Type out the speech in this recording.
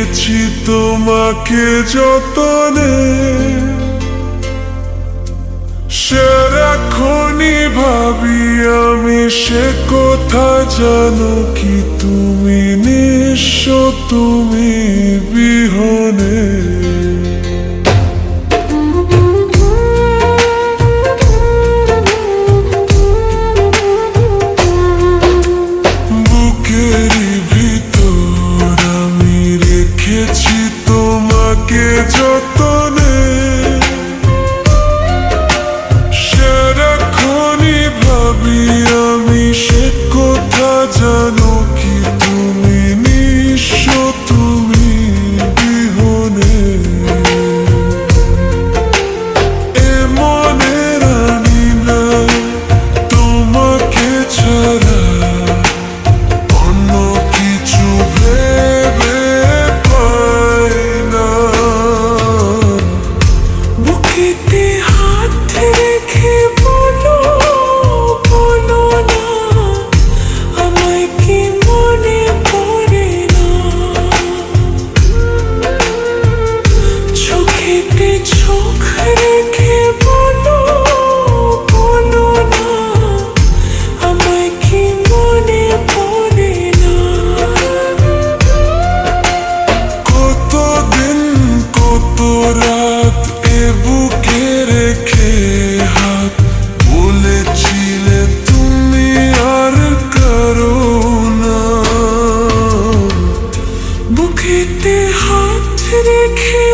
রেখেছি তোমাকে যতনে, সারাক্ষণই ভাবি আমি সে কথা, জানো কি তুমি নিঃস্ব, তুমি বিহনে। বুকেরই ভিতর আমি রেখেছি তোমাকে যতনে, সারাক্ষণই ভাবি আমি সে কথা, জানো কি তুমি নিঃস্ব, তুমি বিহনে। এ মনের আনি না তোমাকে ছাড়া, অন্য কিছু ভেবে পাই না। বুকেতে হাত রেখে বলো, বলো না আমায় কি মনে পড়ে না। চোখেতে চোখ রেখে বলো, বলো না আমায় কি মনে পড়ে না। কতদিন কত রাত এ বুকে রেখে হাত বলেছিলে তুমি আর কারো না। বুকেতে হাত রেখে